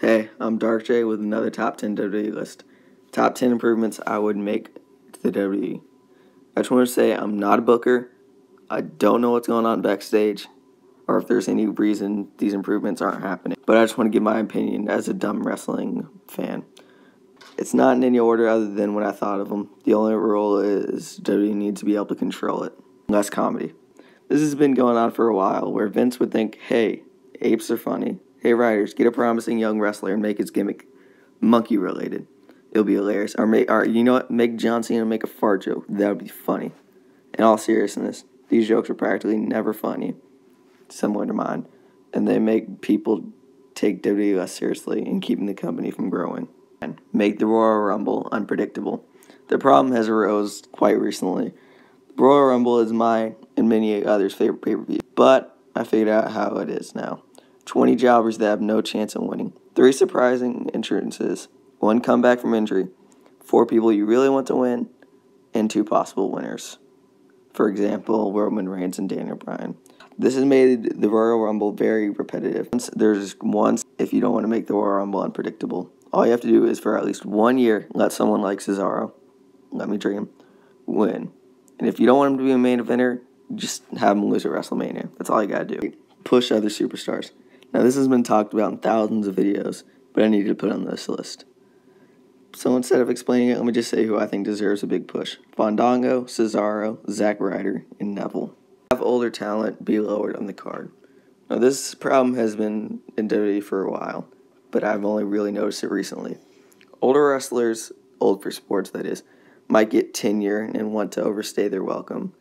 Hey, I'm Dark J with another top 10 WWE list. Top 10 improvements I would make to the WWE. I just want to say I'm not a booker. I don't know what's going on backstage or if there's any reason these improvements aren't happening. But I just want to give my opinion as a dumb wrestling fan. It's not in any order other than when I thought of them. The only rule is WWE needs to be able to control it. Less comedy. This has been going on for a while where Vince would think, hey, apes are funny. Hey, writers, get a promising young wrestler and make his gimmick monkey-related. It'll be hilarious. Or you know what? Make John Cena make a fart joke. That would be funny. In all seriousness, these jokes are practically never funny, similar to mine, and they make people take WWE less seriously and keeping the company from growing. Make the Royal Rumble unpredictable. The problem has arose quite recently. The Royal Rumble is my and many others' favorite pay-per-view, but I figured out how it is now. 20 jobbers that have no chance of winning. 3 surprising entrances, 1 comeback from injury, 4 people you really want to win, and 2 possible winners. For example, Roman Reigns and Daniel Bryan. This has made the Royal Rumble very repetitive. There's once if you don't want to make the Royal Rumble unpredictable. All you have to do is for at least 1 year, let someone like Cesaro, let me dream, win. And if you don't want him to be a main eventer, just have him lose at WrestleMania. That's all you gotta do. Push other superstars. Now, this has been talked about in thousands of videos, but I needed to put it on this list. So instead of explaining it, let me just say who I think deserves a big push. Fandango, Cesaro, Zack Ryder, and Neville. Have older talent be lowered on the card. Now, this problem has been in WWE for a while, but I've only really noticed it recently. Older wrestlers, old for sports that is, might get tenure and want to overstay their welcome.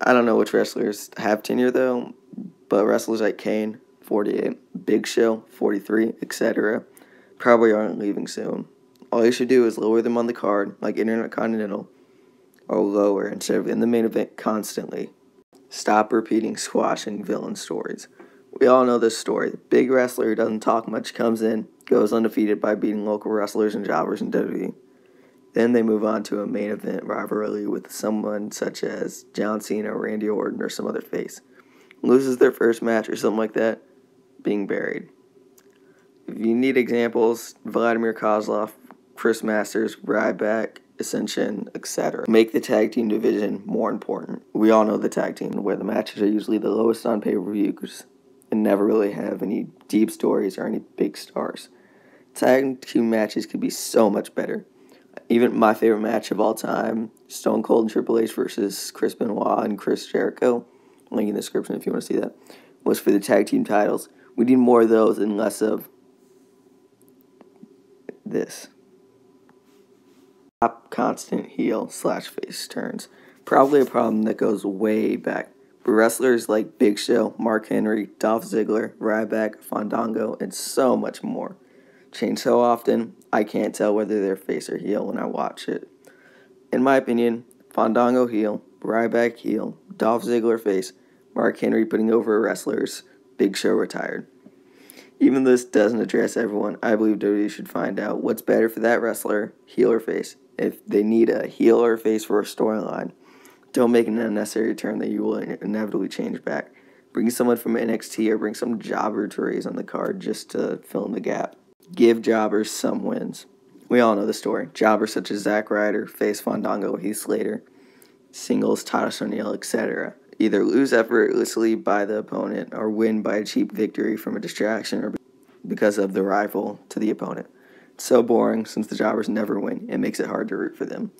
I don't know which wrestlers have tenure though, but wrestlers like Kane, 48, Big Show, 43, etc. probably aren't leaving soon. All you should do is lower them on the card, like Intercontinental, or lower instead of in the main event constantly. Stop repeating squashing villain stories. We all know this story. The big wrestler who doesn't talk much comes in, goes undefeated by beating local wrestlers and jobbers in WWE. Then they move on to a main event rivalry with someone such as John Cena, Randy Orton, or some other face. Loses their first match or something like that, being buried. If you need examples, Vladimir Kozlov, Chris Masters, Ryback, Ascension, etc. Make the tag team division more important. We all know the tag team, where the matches are usually the lowest on pay-per-views and never really have any deep stories or any big stars. Tag team matches could be so much better. Even my favorite match of all time, Stone Cold and Triple H versus Chris Benoit and Chris Jericho, link in the description if you want to see that, was for the tag team titles. We need more of those and less of this. Top constant heel/face turns. Probably a problem that goes way back. But wrestlers like Big Show, Mark Henry, Dolph Ziggler, Ryback, Fandango, and so much more change so often, I can't tell whether they're face or heel when I watch it. In my opinion, Fandango heel, Ryback heel, Dolph Ziggler face, Mark Henry putting over wrestlers, Big Show retired. Even though this doesn't address everyone, I believe WWE should find out what's better for that wrestler, heel or face. If they need a heel or face for a storyline, don't make an unnecessary turn that you will inevitably change back. Bring someone from NXT or bring some jobber to raise on the card just to fill in the gap. Give jobbers some wins. We all know the story. Jobbers such as Zack Ryder, face Fandango, Heath Slater, singles, Titus O'Neil, etc. Either lose effortlessly by the opponent or win by a cheap victory from a distraction or because of the rival to the opponent. It's so boring since the jobbers never win. It makes it hard to root for them.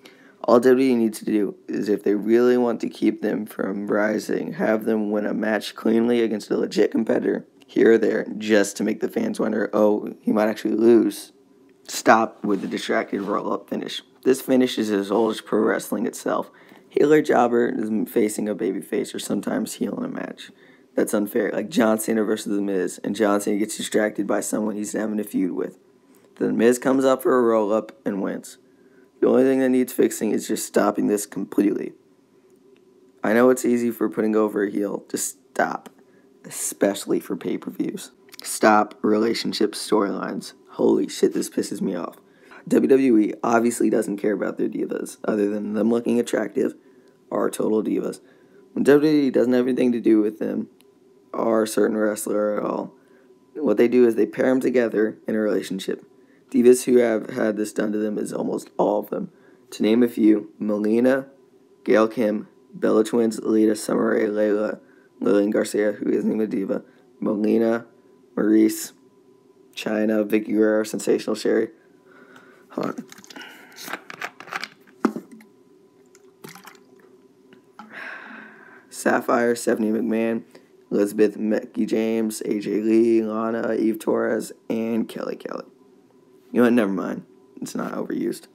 All WWE needs to do is, if they really want to keep them from rising, have them win a match cleanly against a legit competitor here or there just to make the fans wonder, oh, he might actually lose. Stop with the distracted roll-up finish. This finish is as old as pro wrestling itself. Heel or jobber is facing a babyface or sometimes heel in a match. That's unfair, like John Cena versus The Miz, and John Cena gets distracted by someone he's having a feud with. Then The Miz comes up for a roll-up and wins. The only thing that needs fixing is just stopping this completely. I know it's easy for putting over a heel. Just stop, especially for pay-per-views. Stop relationship storylines. Holy shit, this pisses me off. WWE obviously doesn't care about their divas, other than them looking attractive, or total divas. When WWE doesn't have anything to do with them, or a certain wrestler at all, what they do is they pair them together in a relationship. Divas who have had this done to them is almost all of them. To name a few, Melina, Gail Kim, Bella Twins, Lita, Summer Rae, Layla, Lillian Garcia, who isn't even a diva, Melina, Maurice, China, Vicky Guerrero, Sensational Sherry. Hold on. Sapphire, Stephanie McMahon, Elizabeth, Mickey James, AJ Lee, Lana, Eve Torres, and Kelly Kelly. You know what? Never mind. It's not overused.